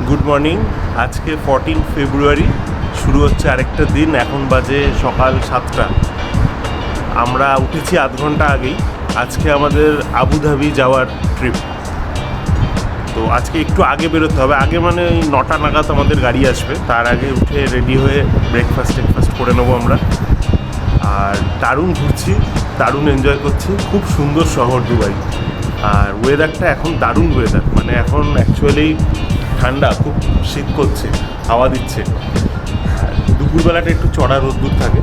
Good morning. আজকে 14 ফেব্রুয়ারি, শুরু হচ্ছে আরেকটা দিন। এখন বাজে সকাল 7টা। আমরা উঠেছি আধ ঘন্টা আগেই। আজকে আমাদের আবুধাবি যাওয়ার ট্রিপ। তো আজকে একটু আগে বেরোতে হবে, আগে মানে ওই 9টা নাগাদ আমাদের গাড়ি আসবে। তার আগে উঠে রেডি হয়ে ব্রেকফাস্ট করে নেবো আমরা। আর দারুণ ঘুরছি, দারুণ এনজয় করছি। খুব সুন্দর শহর দুবাই। আর ওয়েদারটা এখন দারুণ ওয়েদার, মানে এখন অ্যাকচুয়ালি ঠান্ডা, খুব শীত করছে, হাওয়া দিচ্ছে। দুপুরবেলাটা একটু চড়া রোদ্দুর থাকে,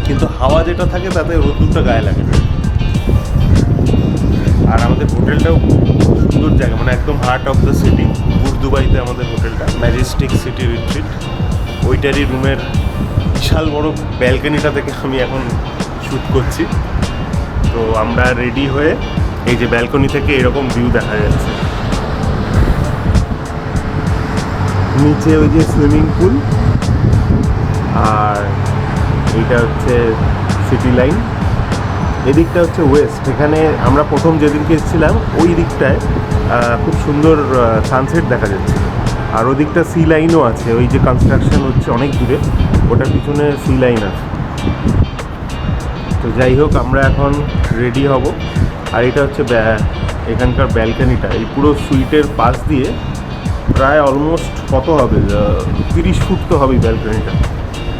কিন্তু হাওয়া যেটা থাকে তাতে রোদ্দুরটা গায়ে লাগে। আর আমাদের হোটেলটাও খুব সুন্দর জায়গা, মানে একদম হার্ট অফ দ্য সিটি। দুবাইতে আমাদের হোটেলটা ম্যাজেস্টিক সিটি রিট্রিট। ওইটারই রুমের বিশাল বড় ব্যালকনিটা থেকে আমি এখন শ্যুট করছি। তো আমরা রেডি হয়ে, এই যে ব্যালকনি থেকে এরকম ভিউ দেখা যাচ্ছে। নিচে ওই যে সুইমিং পুল, আর এইটা হচ্ছে সিটি লাইন। এদিকটা হচ্ছে ওয়েস্ট। এখানে আমরা প্রথম যেদিনকে এসেছিলাম ওই দিকটায় খুব সুন্দর সানসেট দেখা যাচ্ছে। আর ওদিকটা সি লাইনও আছে, ওই যে কনস্ট্রাকশন হচ্ছে অনেক দূরে, ওটার পিছনে সি লাইন আছে। তো যাই হোক, আমরা এখন রেডি হব। আর এটা হচ্ছে এখানকার ব্যালকনিটা। এই পুরো সুইটের পাশ দিয়ে প্রায় অলমোস্ট কত হবে, 30 ফুট তো হবেই ব্যালকনিটা।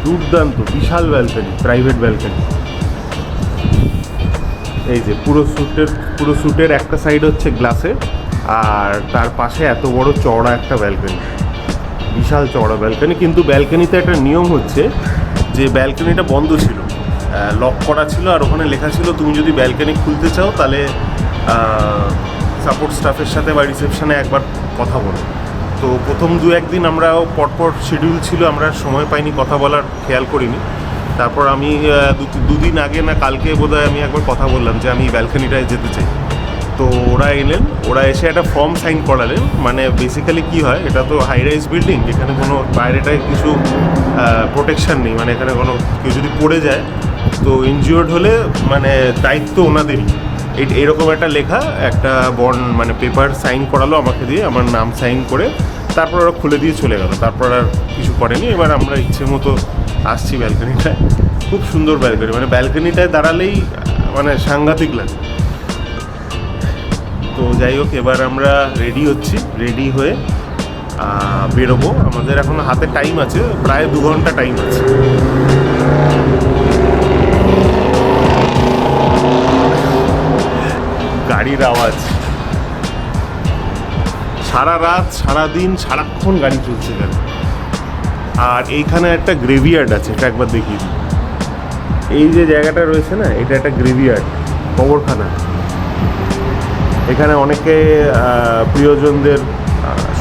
দুর্দান্ত বিশাল ব্যালকনি, প্রাইভেট ব্যালকনি। এই যে পুরো স্যুটের একটা সাইড হচ্ছে গ্লাসের, আর তার পাশে এত বড় চওড়া একটা ব্যালকনি, বিশাল চওড়া ব্যালকনি। কিন্তু ব্যালকনিতে একটা নিয়ম হচ্ছে যে ব্যালকনিটা বন্ধ ছিল, লক করা ছিল। আর ওখানে লেখা ছিল তুমি যদি ব্যালকনি খুলতে চাও তাহলে সাপোর্ট স্টাফের সাথে বা রিসেপশনে একবার কথা বলো। তো প্রথম 2-1 দিন আমরাও পরপর শিডিউল ছিল, আমরা সময় পাইনি কথা বলার, খেয়াল করিনি। তারপর আমি দুদিন আগে না কালকে বোধহয় আমি একবার কথা বললাম যে আমি ব্যালকনিটায় যেতে চাই। তো ওরা এলেন, ওরা এসে একটা ফর্ম সাইন করালেন। মানে বেসিক্যালি কী হয়, এটা তো হাই রাইজ বিল্ডিং, এখানে কোনো বাইরেটায় কিছু প্রোটেকশান নেই। মানে এখানে কোনো কেউ যদি পড়ে যায় তো ইনজিওর্ড হলে মানে দায়িত্ব ওনাদেরই। এরকম একটা লেখা একটা বন্ড, মানে পেপার সাইন করালো আমাকে দিয়ে, আমার নাম সাইন করে। তারপর ওরা খুলে দিয়ে চলে গেল, তারপর আর কিছু করেনি। এবার আমরা ইচ্ছে মতো আসছি ব্যালকনিটায়। খুব সুন্দর ব্যালকনি, মানে ব্যালকনিটায় দাঁড়ালেই মানে সাংঘাতিক লাগে। তো যাই হোক, এবার আমরা রেডি হচ্ছি, রেডি হয়ে বেরোবো। আমাদের এখন হাতে টাইম আছে, প্রায় 2 ঘন্টা টাইম আছে। গাড়ির আওয়াজ, সারা রাত সারাদিন সারাক্ষণ গাড়ি চলছে এখানে। আর এইখানে একটা গ্রেভিয়ার্ড আছে, এটা একবার দেখিয়ে দিই। এই যে জায়গাটা রয়েছে না, এটা একটা গ্রেভিয়ার্ড, কবরখানা। এখানে অনেকে প্রিয়জনদের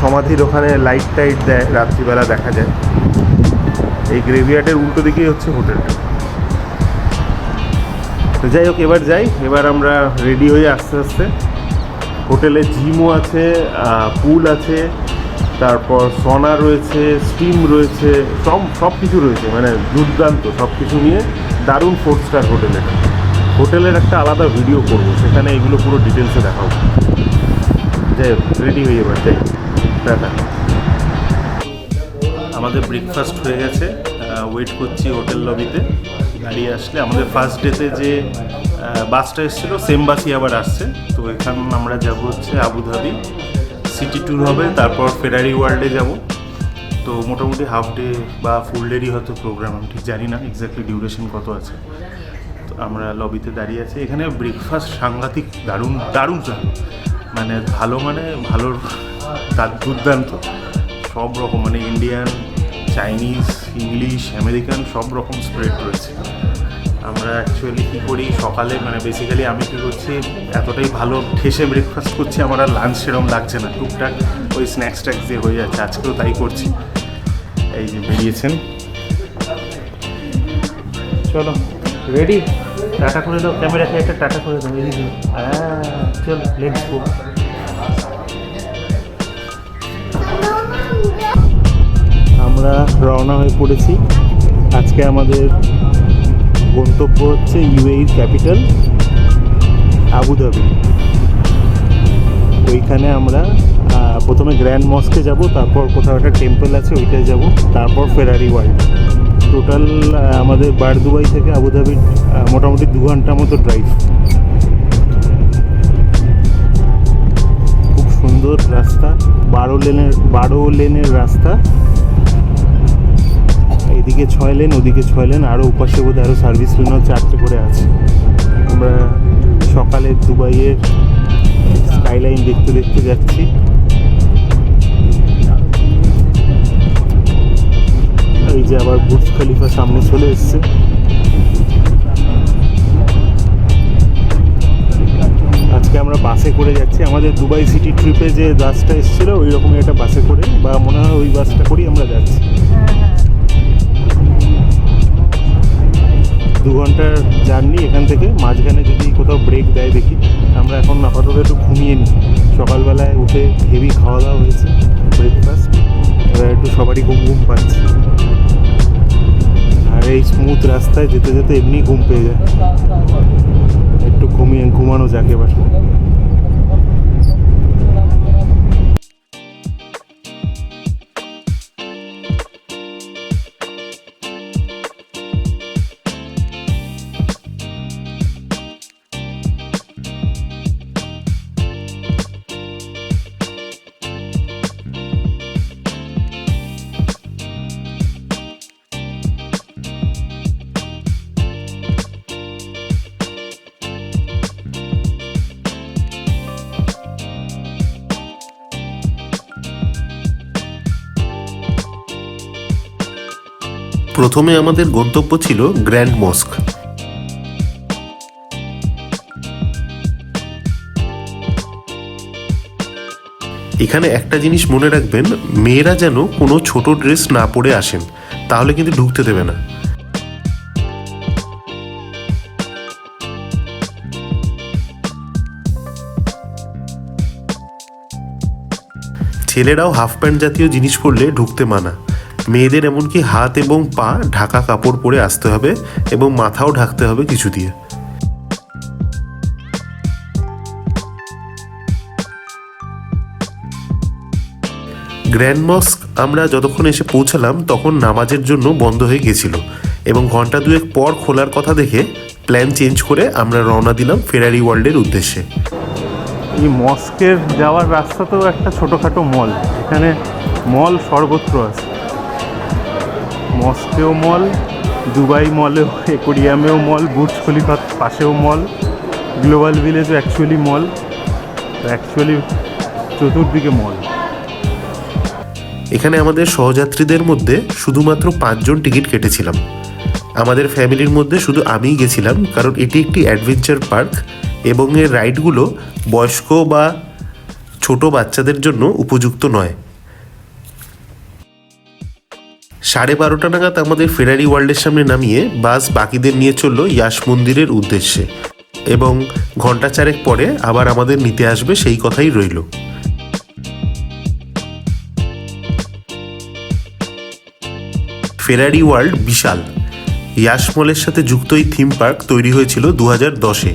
সমাধির ওখানে লাইট টাইট দেয়, রাত্রিবেলা দেখা যায়। এই গ্রেভিয়ার্ডের উল্টো দিকেই হচ্ছে হোটেলটা। তো যাই হোক, এবার আমরা রেডি হয়ে আস্তে আস্তে। হোটেলে জিমও আছে, পুল আছে, তারপর সনা রয়েছে, স্টিম রয়েছে, সব কিছু রয়েছে। মানে দুর্দান্ত সব কিছু নিয়ে দারুণ 4 স্টার হোটেলের একটা আলাদা ভিডিও করব, সেখানে এগুলো পুরো ডিটেলসে দেখাবো। যাই হোক, রেডি হয়ে এবার যাই, টাটা। আমাদের ব্রেকফাস্ট হয়ে গেছে, ওয়েট করছি হোটেল লবিতে। গাড়ি আসলে, আমাদের ফার্স্ট ডেতে যে বাসটা এসেছিলো সেম বাসই আবার আসছে। তো এখান আমরা যাব হচ্ছে আবুধাবি, সিটি ট্যুর হবে, তারপর ফেরারি ওয়ার্ল্ডে যাব। তো মোটামুটি হাফ ডে বা ফুল ডেরই হয়তো প্রোগ্রাম, আমি ঠিক জানি না এক্স্যাক্টলি ডিউরেশন কত আছে। তো আমরা লবিতে দাঁড়িয়ে আছি। এখানে ব্রেকফাস্ট সাংঘাতিক দারুণ মানে ভালো দুর্দান্ত সব রকম, মানে ইন্ডিয়ান, চাইনিজ, ইংলিশ, আমেরিকান সব রকম স্প্রেড রয়েছে। আমরা অ্যাকচুয়ালি কী করি সকালে, মানে বেসিক্যালি আমি কী করছি, এতটাই ভালো ঠেসে ব্রেকফাস্ট করছি, আমার আর লাঞ্চ সেরকম লাগছে না। টুকটাক ওই স্ন্যাক্স দিয়ে হয়ে যাচ্ছে। আজকেও তাই করছি। এই যে বেরিয়েছেন, চলো রেডি। টাটা করে দাও, ক্যামেরাকে একটা টাটা করে দাও। এদিকে চলো, লেটস গো। আমরা রওনা হয়ে পড়েছি। আজকে আমাদের গন্তব্য হচ্ছে ইউএইর ক্যাপিটাল আবুধাবি। ওইখানে আমরা প্রথমে গ্র্যান্ড মস্কে যাব, তারপর কোথাও একটা টেম্পল আছে ওইটায় যাব, তারপর ফেরারি ওয়ার্ল্ড। টোটাল আমাদের বারদুবাই থেকে আবুধাবির মোটামুটি 2 ঘন্টা মতো ড্রাইভ। খুব সুন্দর রাস্তা, 12 লেনের রাস্তা, এদিকে 6 লেন, ওদিকে 6 লেন, আরও উপাসে বোধহয় আরও সার্ভিস লেনও 4টে করে আছে। আমরা সকালে দুবাইয়ের স্কাইলাইন দেখতে দেখতে যাচ্ছি। এই যে আবার বুর্জ খলিফা সামনে চলে এসছে। আজকে আমরা বাসে করে যাচ্ছি। আমাদের দুবাই সিটি ট্রিপে যে বাসটা এসেছিল ওই রকমই একটা বাসে করে, বা মনে হয় ওই বাসটা করেই আমরা যাচ্ছি। 2 ঘন্টার জার্নি এখান থেকে। মাঝখানে যদি কোথাও ব্রেক দেয় দেখি। আমরা এখন আপাতত একটু ঘুমিয়ে নিই। সকালবেলায় উঠে হেভি খাওয়া দাওয়া হয়েছে, ব্রেকফাস্ট। এবার একটু সবারই ঘুম ঘুম পাচ্ছে, আর এই স্মুথ রাস্তায় যেতে যেতে এমনি ঘুম পেয়ে যায়। একটু ঘুমানো যাক এবার। প্রথমে আমাদের গন্তব্য ছিল গ্র্যান্ড মস্ক। এখানে একটা জিনিস মনে রাখবেন, মেয়েরা যেন কোনো ছোট ড্রেস না পরে আসেন, তাহলে কিন্তু ঢুকতে দেবে না। ছেলেরাও হাফ প্যান্ট জাতীয় জিনিস পরলে ঢুকতে মানা। মেয়েদের এমনকি হাত এবং পা ঢাকা কাপড় পরে আসতে হবে এবং মাথাও ঢাকতে হবে কিছু দিয়ে। গ্র্যান্ড মস্ক আমরা যতক্ষণ এসে পৌঁছালাম তখন নামাজের জন্য বন্ধ হয়ে গেছিল এবং ঘন্টা 2 পর খোলার কথা দেখে প্ল্যান চেঞ্জ করে আমরা রওনা দিলাম ফেরারি ওয়ার্ল্ডের উদ্দেশ্যে। এই মস্কের যাওয়ার রাস্তা তো একটা ছোটোখাটো মল, এখানে মল সর্বত্র আছে। মস্কেও মল, দুবাই মলেও, একুরিয়ামেও মল, বুর্জ খলিফার পাশেও মল, গ্লোবাল ভিলেজও অ্যাকচুয়ালি মল, চতুর্দিকে মল। এখানে আমাদের সহযাত্রীদের মধ্যে শুধুমাত্র 5 জন টিকিট কেটেছিলাম। আমাদের ফ্যামিলির মধ্যে শুধু আমিই গেছিলাম, কারণ এটি একটি অ্যাডভেঞ্চার পার্ক এবং এর রাইডগুলো বয়স্ক বা ছোট বাচ্চাদের জন্য উপযুক্ত নয়। 12:30 নাগাদ আমাদের ফেরারি ওয়ার্ল্ডের সামনে নামিয়ে বাস বাকিদের নিয়ে চলল ইয়াস মন্দিরের উদ্দেশ্যে এবং ঘন্টা 4 পরে আবার আমাদের নিতে আসবে সেই কথাই রইল। ফেরারি ওয়ার্ল্ড বিশাল। ইয়াস মলের সাথে যুক্ত এই থিম পার্ক তৈরি হয়েছিল 2010-এ।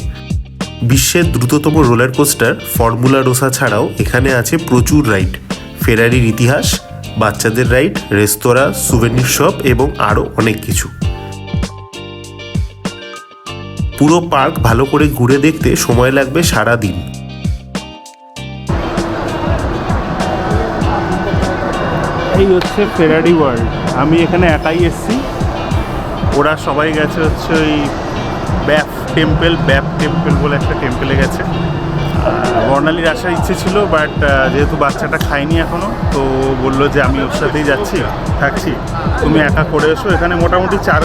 বিশ্বের দ্রুততম রোলার কোস্টার ফর্মুলা রোসা ছাড়াও এখানে আছে প্রচুর রাইড, ফেরারির ইতিহাস, বাচ্চাদের রাইড, রেস্তোরাঁ, সুভেনির শপ এবং আরও অনেক কিছু। পুরো পার্ক ভালো করে ঘুরে দেখতে সময় লাগবে সারা দিন। এই হচ্ছে ফেরারি ওয়ার্ল্ড। আমি এখানে একাই এসেছি, ওরা সবাই গেছে হচ্ছে ওই ব্যাপ টেম্পল বলে একটা টেম্পলে গেছে। বর্ণালীর আসার ইচ্ছে ছিল, বাট যেহেতু বাচ্চাটা খায়নি এখনও, তো বললো যে আমি ওর সাথেই থাকছি, তুমি একা করে এসো। এখানে মোটামুটি 4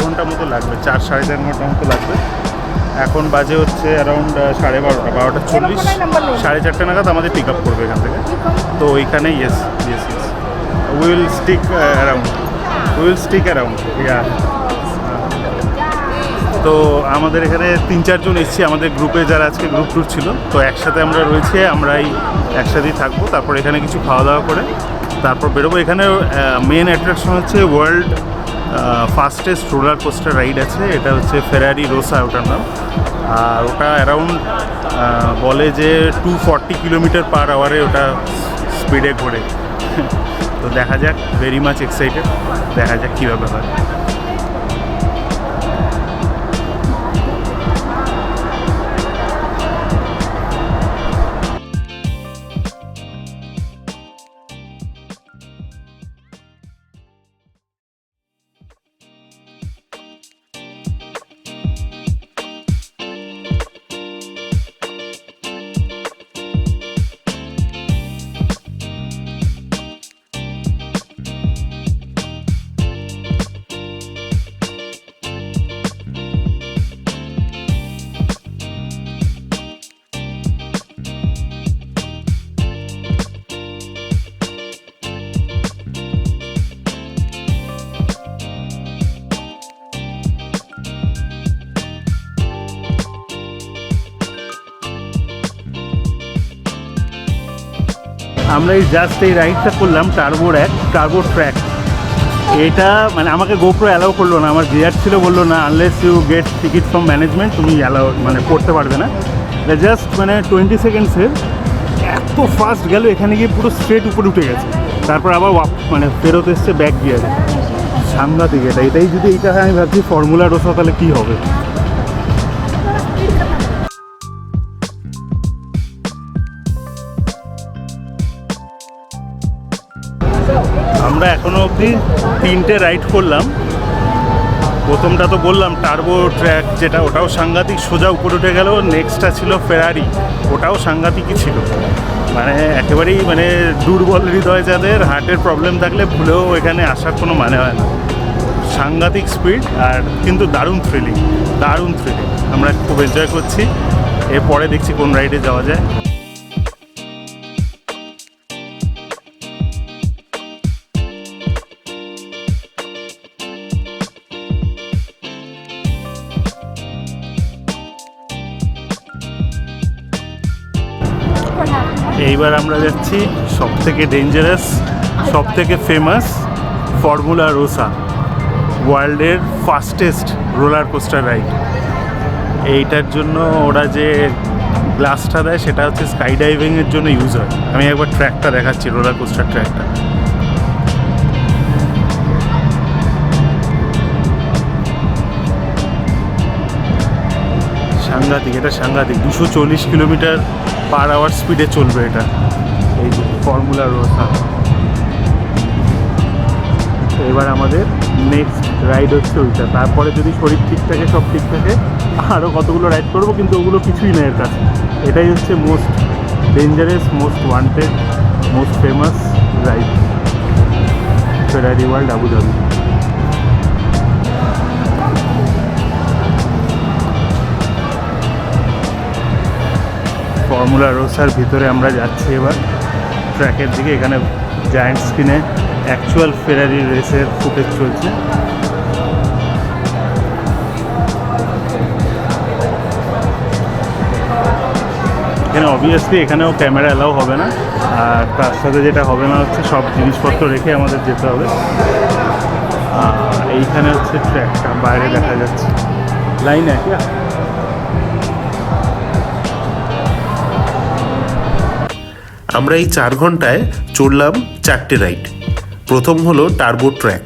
ঘন্টা মতো লাগবে, 4-4.5 ঘন্টা মতো লাগবে। এখন বাজে হচ্ছে অ্যারাউন্ড 12:30, 4:30 নাগাদ আমাদের পিক আপ করবে এখান থেকে। তো ওইখানে ইয়েস উইল স্টিক অ্যারাউন্ড ইয়া। তো আমাদের এখানে 3-4 জন এসেছি, আমাদের গ্রুপে যারা আজকে গ্রুপ ট্যুর ছিল, তো একসাথে আমরা রয়েছি, আমরাই একসাথেই থাকবো। তারপর এখানে কিছু খাওয়া দাওয়া করে তারপর বেরোবো। এখানে মেন অ্যাট্রাকশন হচ্ছে world fastest roller coaster ride আছে, এটা হচ্ছে ফেরারি রোসা ওটার নাম। আর ওটা অ্যারাউন্ড বলে যে 240 কিলোমিটার পার আওয়ারে ওটা স্পিডে ঘোরে। তো দেখা যাক, ভেরি মাচ এক্সাইটেড, দেখা যাক কীভাবে হয়। আমরা এই জাস্ট এই রাইডটা করলাম টার্বো ট্র্যাক। এটা মানে আমাকে গোপ্রো অ্যালাউ করলো না, আমার জিআর ছিল, বললো না unless you get ticket from management তুমি অ্যালাউ মানে করতে পারবে না। জাস্ট মানে 20 সেকেন্ডসের এত ফাস্ট গেল, এখানে গিয়ে পুরো স্ট্রেট উপরে উঠে গেছে, তারপর আবার মানে ফেরত এসছে ব্যাক গিয়ারে। সাংঘাতিক এটাই যদি এইটা হয়, আমি ভাবছি ফর্মুলা রোসা তাহলে কী হবে। আমরা এখনো অবধি 3টে রাইড করলাম। প্রথমটা তো বললাম টার্বো ট্র্যাক, যেটা ওটাও সাংঘাতিক, সোজা উপরে উঠে গেল। নেক্সটটা ছিল ফেরারি, ওটাও সাংঘাতিকই ছিল। মানে একেবারেই মানে দুর্বল হৃদয় যাদের, হার্টের প্রবলেম থাকলে ভুলেও এখানে আসার কোনো মানে হয় না। সাংঘাতিক স্পিড আর কিন্তু দারুণ থ্রিলিং। আমরা খুব এনজয় করছি। এরপরে দেখছি কোন রাইডে যাওয়া যায়। এইবার আমরা যাচ্ছি সবথেকে ডেঞ্জারাস, সবথেকে ফেমাস ফর্মুলা রোসা, ওয়ার্ল্ডের ফাস্টেস্ট রোলার কোস্টার রাইড। এইটার জন্য ওরা যে গ্লাসটা দেয় সেটা হচ্ছে স্কাই ডাইভিংয়ের জন্য ইউজ হয়। আমি একবার ট্র্যাকটা দেখাচ্ছি, রোলার কোস্টার ট্র্যাকটা। সাংঘাতিক, এটা সাংঘাতিক। 240 কিলোমিটার পার আওয়ার স্পিডে চলবে এটা, এই যে ফর্মুলা রোসা। এবার আমাদের নেক্সট রাইড হচ্ছে ওইটা। তারপরে যদি শরীর ঠিক থাকে, সব ঠিক থাকে, আরও কতগুলো রাইড করবো, কিন্তু ওগুলো কিছুই নেই এর কাছে। এটাই হচ্ছে most dangerous, most wanted, most famous ride, Ferrari World Abu Dhabi. Formula রোসার ভিতরে আমরা যাচ্ছি এবার ট্র্যাকের দিকে। এখানে জায়ান্ট স্ক্রিনে অ্যাকচুয়াল ফেরারি রেসের ফুটেজ চলছে। এখানে অবভিয়াসলি এখানেও ক্যামেরা অ্যালাউ হবে না, আর তার সাথে যেটা হবে না হচ্ছে সব জিনিসপত্র রেখে আমাদের যেতে হবে। এইখানে হচ্ছে ট্র্যাকটা, বাইরে দেখা যাচ্ছে লাইন আছে। আমরা এই 4 ঘন্টায় চড়লাম 4টে রাইড। প্রথম হলো টার্বো ট্র্যাক।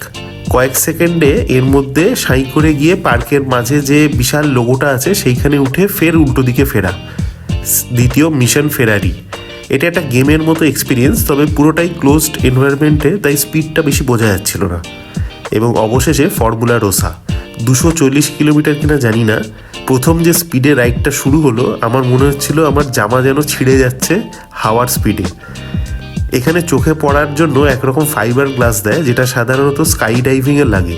কয়েক সেকেন্ডে এর মধ্যে সাই করে গিয়ে পার্কের মাঝে যে বিশাল লোগোটা আছে সেইখানে উঠে ফের উল্টো দিকে ফেরা। দ্বিতীয় মিশন ফেরারি। এটা একটা গেমের মতো এক্সপিরিয়েন্স, তবে পুরোটাই ক্লোজড এনভায়রনমেন্টে, তাই স্পিডটা বেশি বোঝা যাচ্ছিল না। এবং অবশেষে ফর্মুলা রোসা। 240 কিলোমিটার কিনা জানি না, প্রথম যে স্পিডে রাইডটা শুরু হলো আমার মনে হচ্ছিল আমার জামা যেন ছিঁড়ে যাচ্ছে হাওয়ার স্পিডে। এখানে চোখে পড়ার জন্য একরকম ফাইবার গ্লাস দেয়, যেটা সাধারণত স্কাই ডাইভিংয়ে লাগে।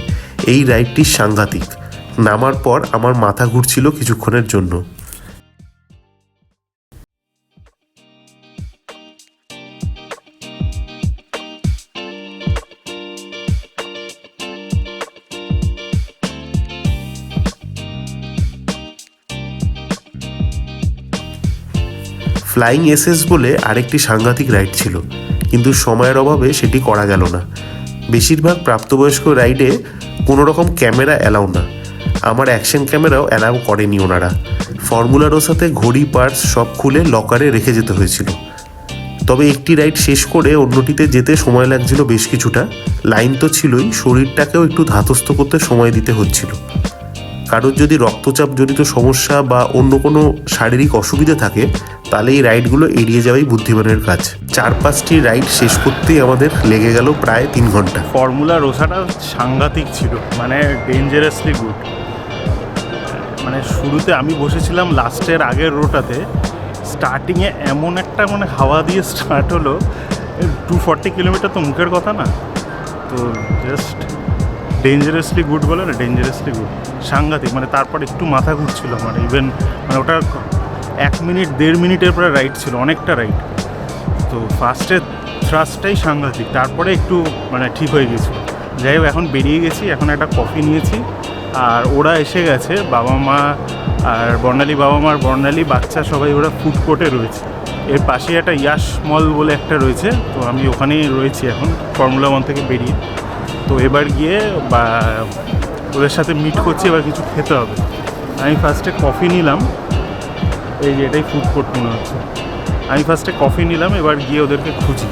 এই রাইডটি সাংঘাতিক। নামার পর আমার মাথা ঘুরছিল কিছুক্ষণের জন্য। ফ্লাইং এসএস বলে আরেকটি সাংঘাতিক রাইড ছিল, কিন্তু সময়ের অভাবে সেটি করা গেল না। বেশিরভাগ প্রাপ্তবয়স্ক রাইডে কোনো রকম ক্যামেরা অ্যালাউ না, আমার অ্যাকশন ক্যামেরাও অ্যালাউ করেনি ওনারা। ফর্মুলা রোসাতে ঘড়ি পার্টস সব খুলে লকারে রেখে যেতে হয়েছিল। তবে একটি রাইড শেষ করে অন্যটিতে যেতে সময় লাগছিল বেশ কিছুটা। লাইন তো ছিলই, শরীরটাকেও একটু ধাতস্থ করতে সময় দিতে হচ্ছিল। কারোর যদি রক্তচাপ জনিত সমস্যা বা অন্য কোনো শারীরিক অসুবিধা থাকে তাহলে এই রাইডগুলো এড়িয়ে যাওয়াই বুদ্ধিমানের কাজ। 4-5টি রাইড শেষ করতেই আমাদের লেগে গেল প্রায় 3 ঘন্টা। ফর্মুলা রোসাটা সাংঘাতিক ছিল, মানে ডেঞ্জারাসলি গুড। মানে শুরুতে আমি বসেছিলাম লাস্টের আগের রোটাতে, স্টার্টিংয়ে এমন একটা মানে হাওয়া দিয়ে স্টার্ট হলো, 240 কিলোমিটার তো মুখের কথা না, তো জাস্ট ডেঞ্জারাসলি গুড বলে না, ডেঞ্জারাসলি গুড, সাংঘাতিক। মানে তারপর একটু মাথা ঘুরছিল আমার, ইভেন মানে ওটা 1 মিনিট 1.5 মিনিটের পরে রাইড ছিল, অনেকটা রাইড। তো ফার্স্টের থ্রাস্টটাই সাংঘাতিক, তারপরে একটু মানে ঠিক হয়ে গেছিল। যাই হোক, এখন বেরিয়ে গেছি, এখন একটা কফি নিয়েছি, আর ওরা এসে গেছে, বাবা মা আর বর্ণালী, বাবা মার বর্ণালী, বাচ্চা সবাই ওরা ফুড কোর্টে রয়েছে। এর পাশে একটা ইয়াশ মল বলে একটা রয়েছে, তো আমি ওখানেই রয়েছি এখন ফর্মুলা 1 থেকে বেরিয়ে। তো এবার গিয়ে বা ওদের সাথে মিট করছি, এবার কিছু খেতে হবে। আমি ফার্স্টে কফি নিলাম, এই যে এটাই ফুড কোর্ট মনে হচ্ছে। আমি ফার্স্টে কফি নিলাম, এবার গিয়ে ওদেরকে খুঁজি।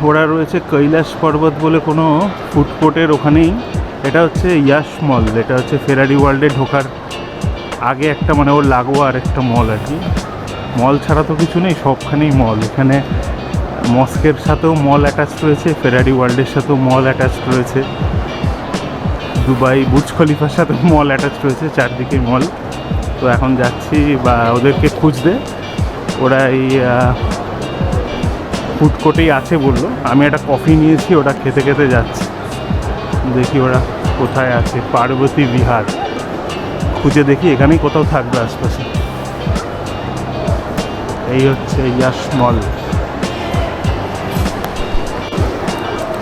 ওরা রয়েছে কৈলাস পর্বত বলে কোনো ফুড কোর্টের ওখানেই। এটা হচ্ছে ইয়াশ মল, এটা হচ্ছে ফেরারি ওয়ার্ল্ডে ঢোকার আগে একটা মানে ওর লাগোয়া আর একটা মল আর কি। মল ছাড়া তো কিছু নেই, সবখানেই মল। এখানে মস্কের সাথেও মল অ্যাটাচড রয়েছে, ফেরারি ওয়ার্ল্ডের সাথেও মল অ্যাটাচড রয়েছে, দুবাই বুর্জ খলিফার সাথেও মল অ্যাটাচড রয়েছে, চারদিকে মল। তো এখন যাচ্ছি বা ওদেরকে খুঁজতে, ওরা এই ফুড কোর্টেই আছে বললো। আমি একটা কফি নিয়েছি, ওটা খেতে খেতে যাচ্ছি, দেখি ওরা কোথায় আছে। পার্বতী বিহার খুঁজে দেখি, এখানেই কোথাও থাকবে আশপাশে। এই হচ্ছে ইয়াশ মল।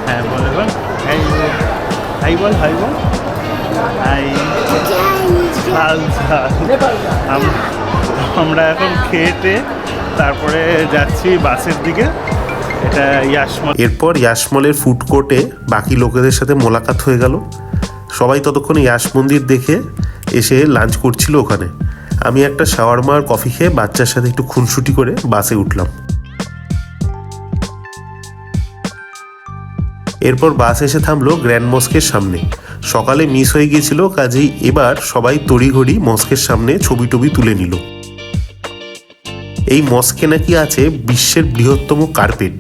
হ্যাঁ বলে বল, হাই বল, হাই বল, হাই। আমরা এখন খেতে তারপরে যাচ্ছি বাসের দিকে। এটা ইয়াশমল। এরপর ইয়াশমলের ফুড কোর্টে বাকি লোকেদের সাথে মোলাকাত হয়ে গেল। সবাই ততক্ষণে ইয়াশ মন্দির দেখে এসে লাঞ্চ করছিল ওখানে। আমি একটা শাওয়ারমা আর কফি খেয়ে বাচ্চার সাথে একটু খুনসুটি করে বাসে উঠলাম। এরপর বাস এসে থামলো গ্র্যান্ড মস্কের সামনে। সকালে মিস হয়ে গিয়েছিল, কাজেই এবার সবাই তড়িঘড়ি মস্কের সামনে ছবি টবি তুলে নিল। এই মস্কে নাকি আছে বিশ্বের বৃহত্তম কার্পেট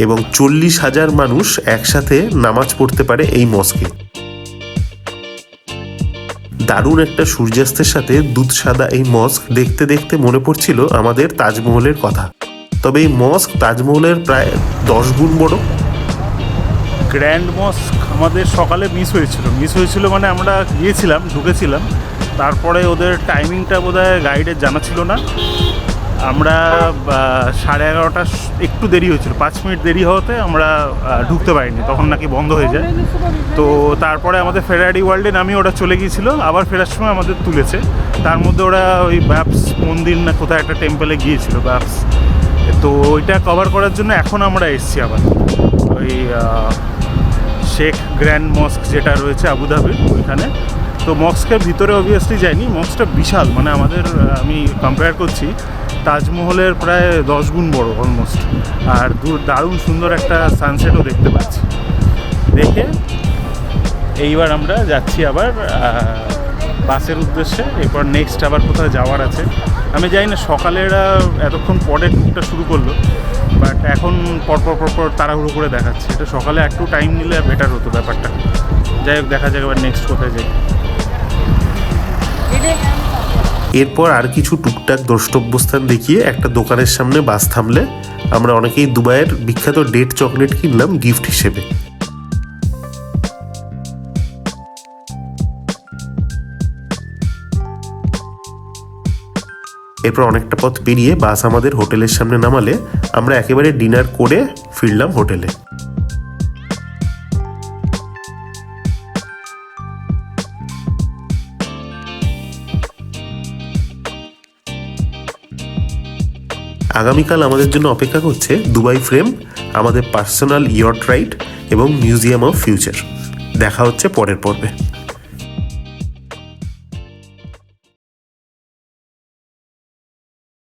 এবং 40,000 মানুষ একসাথে নামাজ পড়তে পারে এই মস্কে। দারুণ একটা সূর্যাস্তের সাথে দুধ সাদা এই মস্ক দেখতে দেখতে মনে পড়ছিল আমাদের তাজমহলের কথা। তবে এই মস্ক তাজমহলের প্রায় 10 গুণ বড়। গ্র্যান্ড মস্ক আমাদের সকালে মিস হয়েছিল মানে আমরা গিয়েছিলাম, ঢুকেছিলাম, তারপরে ওদের টাইমিংটা বোধহয় গাইডের জানা ছিল না। আমরা 11:30 একটু দেরি হয়েছিল, 5 মিনিট দেরি হওয়াতে আমরা ঢুকতে পারিনি, তখন নাকি বন্ধ হয়ে যায়। তো তারপরে আমাদের ফেরারি ওয়ার্ল্ডে নামিয়ে ওরা চলে গিয়েছিল, আবার ফেরার সময় আমাদের তুলেছে। তার মধ্যে ওরা ওই ব্যাপস মন্দির না কোথায় একটা টেম্পলে গিয়েছিল ব্যাপস, তো ওইটা কভার করার জন্য এখন আমরা এসেছি আবার ওই শেখ গ্র্যান্ড মস্ক যেটা রয়েছে আবুধাবির ওইখানে। তো মস্কের ভিতরে অবভিয়াসলি যাইনি, মস্কটা বিশাল, মানে আমাদের আমি কম্পেয়ার করছি তাজমহলের প্রায় 10 গুণ বড় অলমোস্ট। আর দারুণ সুন্দর একটা সানসেটও দেখতে পাচ্ছি। দেখে এইবার আমরা যাচ্ছি আবার বাসের উদ্দেশ্যে। এরপর নেক্সট আবার কোথাও যাওয়ার আছে, আমি জানি না। সকালেরা এতক্ষণ পরে টুকটা শুরু করলো, বাট এখন পরপর তাড়াহুড়ো করে দেখাচ্ছে। এটা সকালে একটু টাইম নিলে বেটার হতো ব্যাপারটা। যাই হোক, দেখা যাক এবার নেক্সট কোথায় যাই। এরপর আর কিছু টুকটাক দ্রষ্টব্যস্থান দেখিয়ে একটা দোকানের সামনে বাস থামলে আমরা অনেকেই দুবাইয়ের বিখ্যাত ডেট চকলেট কিনলাম গিফট হিসেবে। এরপর অনেকটা পথ পেরিয়ে বাস আমাদের হোটেলের সামনে নামালে আমরা একেবারে ডিনার করে ফিরলাম হোটেলে। আগামীকাল আমাদের জন্য অপেক্ষা করছে দুবাই ফ্রেম, আমাদের পার্সোনাল ইয়ট রাইড এবং মিউজিয়াম অফ ফিউচার। দেখা হচ্ছে পরের পর্বে।